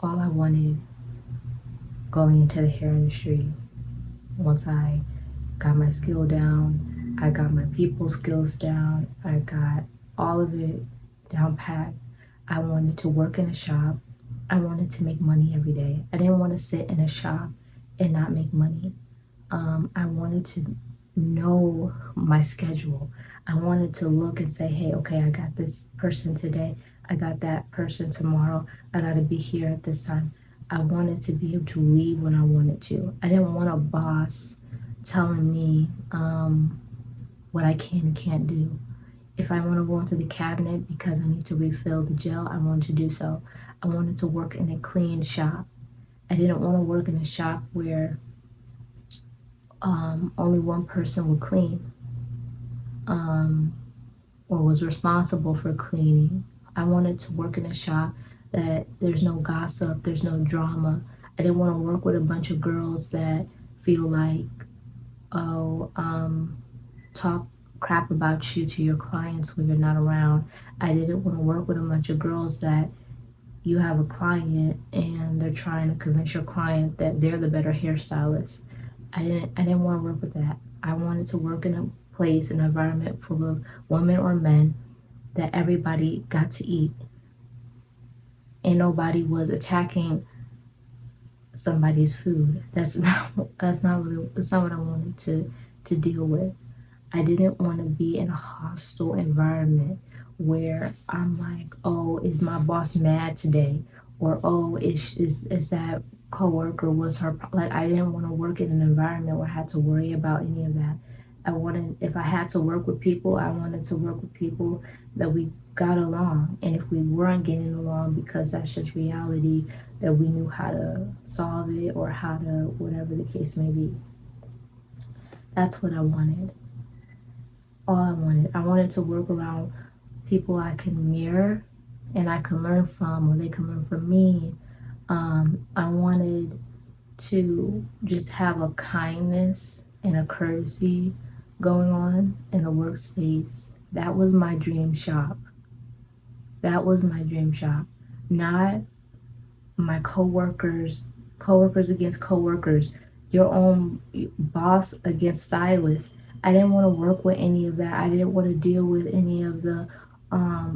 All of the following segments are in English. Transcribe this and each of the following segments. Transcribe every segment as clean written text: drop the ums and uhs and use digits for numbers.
all I wanted going into the hair industry, once I got my skill down, I got my people skills down, I got all of it down pat. I wanted to work in a shop. I wanted to make money every day. I didn't want to sit in a shop and not make money. I wanted to know my schedule. I wanted to look and say, hey, okay, I got this person today. I got that person tomorrow. I got to be here at this time. I wanted to be able to leave when I wanted to. I didn't want a boss telling me what I can and can't do. If I want to go into the cabinet because I need to refill the gel, I wanted to do so. I wanted to work in a clean shop. I didn't want to work in a shop where only one person would clean, um, or was responsible for cleaning. I wanted to work in a shop that there's no gossip, there's no drama. I didn't want to work with a bunch of girls that feel like, oh, talk crap about you to your clients when you're not around. I didn't want to work with a bunch of girls that you have a client and they're trying to convince your client that they're the better hairstylist. I didn't want to work with that. I wanted to work in a place, an environment full of women or men that everybody got to eat and nobody was attacking somebody's food. That's not what I wanted to deal with. I didn't want to be in a hostile environment where I'm like, oh, is my boss mad today? Or oh, is that coworker was her like I didn't want to work in an environment where I had to worry about any of that. I wanted if I had to work with people, I wanted to work with people that we got along. And if we weren't getting along because that's just reality, that we knew how to solve it or how to whatever the case may be. That's what I wanted. All I wanted. I wanted to work around people I can mirror and I can learn from, or they can learn from me. I wanted to just have a kindness and a courtesy going on in a workspace. That was my dream shop. That was my dream shop. Not my coworkers against coworkers, your own boss against stylist. I didn't want to work with any of that. I didn't want to deal with any of the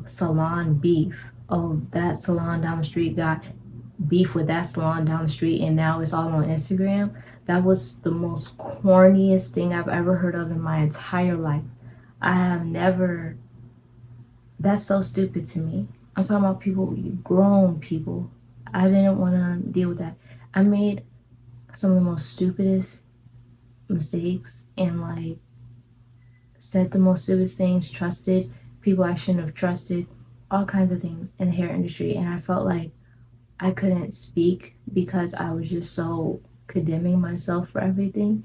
salon beef. Oh, that salon down the street got beef with that salon down the street and now it's all on Instagram. That was the most corniest thing I've ever heard of in my entire life. I have never, that's so stupid to me. I'm talking about people, grown people. I didn't want to deal with that. I made some of the most stupidest mistakes and like said the most stupidest things, trusted people I shouldn't have trusted, all kinds of things in the hair industry. And I felt like I couldn't speak because I was just so condemning myself for everything.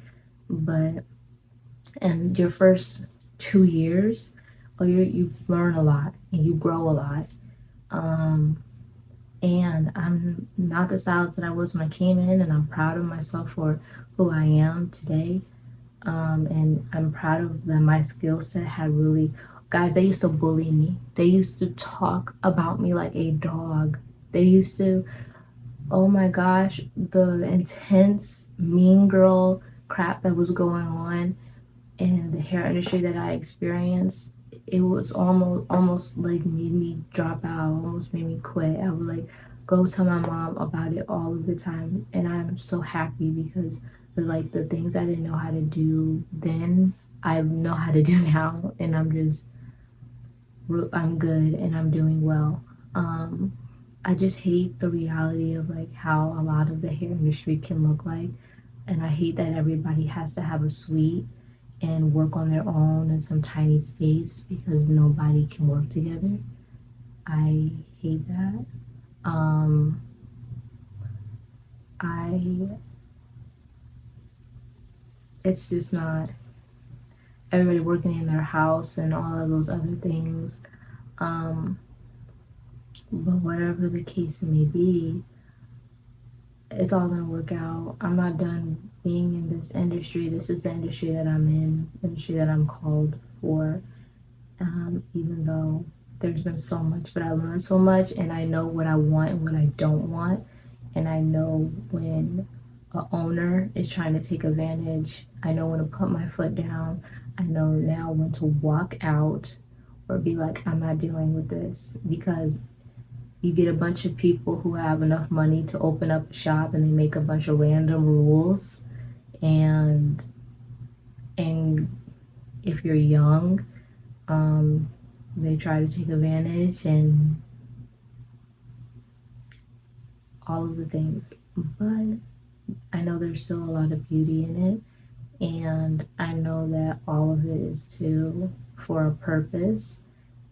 But in your first 2 years, you learn a lot and you grow a lot. Um, and I'm not the stylist that I was when I came in, and I'm proud of myself for who I am today. And I'm proud of that my skill set had really, guys, they used to bully me. They used to talk about me like a dog. They used to, oh my gosh, the intense mean girl crap that was going on in the hair industry that I experienced, it was almost like made me drop out, almost made me quit. I would like go tell my mom about it all of the time, and I'm so happy because the things I didn't know how to do then, I know how to do now, and I'm good and I'm doing well. I just hate the reality of like how a lot of the hair industry can look like, and I hate that everybody has to have a suite and work on their own in some tiny space because nobody can work together. I hate that. Um, I it's just not everybody working in their house and all of those other things. Um, but whatever the case may be, it's all gonna work out. I'm not done being in this industry. This is the industry that I'm in, the industry that I'm called for. Even though there's been so much, but I learned so much and I know what I want and what I don't want. and I know when a owner is trying to take advantage. I know when to put my foot down. I know now when to walk out or be like, I'm not dealing with this, because you get a bunch of people who have enough money to open up a shop and they make a bunch of random rules, and and if you're young, um, they try to take advantage and all of the things. But I know there's still a lot of beauty in it, and I know that all of it is too for a purpose.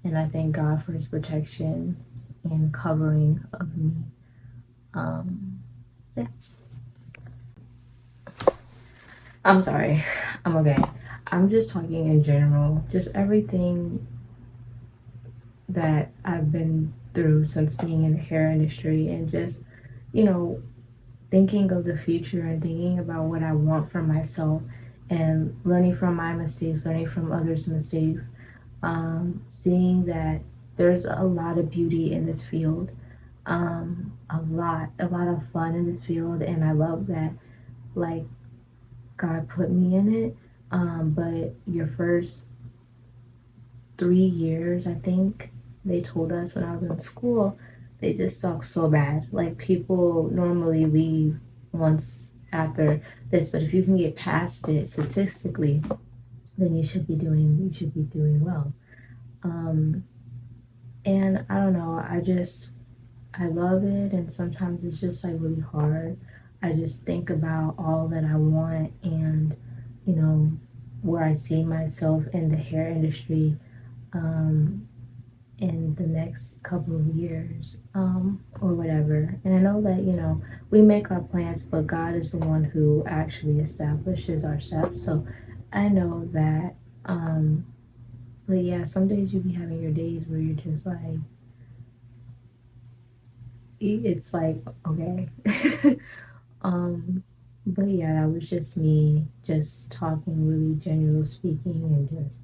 And I thank God for His protection and covering of me. So yeah. I'm sorry. I'm okay. I'm just talking in general, just everything that I've been through since being in the hair industry, and just, you know, thinking of the future and thinking about what I want for myself and learning from my mistakes, learning from others' mistakes, seeing that there's a lot of beauty in this field, a lot of fun in this field, and I love that, like, God put me in it. But your first 3 years, I think they told us when I was in school, they just suck so bad. Like, people normally leave once after this, but if you can get past it statistically, then you should be doing well. Um, and I don't know, I love it, and sometimes it's just like really hard. I just think about all that I want, and you know where I see myself in the hair industry, um, in the next couple of years, or whatever. And I know that, we make our plans, but God is the one who actually establishes our steps. So I know that, but yeah, some days you be having your days where you're just like, it's like, okay. um, but yeah, that was just me just talking, really general speaking, and just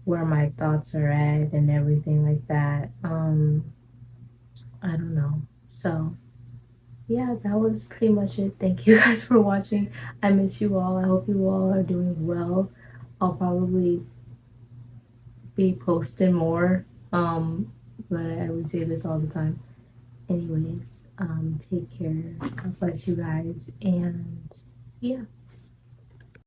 where my thoughts are at and everything like that. I don't know. So yeah, that was pretty much it. Thank you guys for watching. I miss you all. I hope you all are doing well. I'll probably be posting more. But I would say this all the time. Anyways, take care. God bless you guys, and yeah.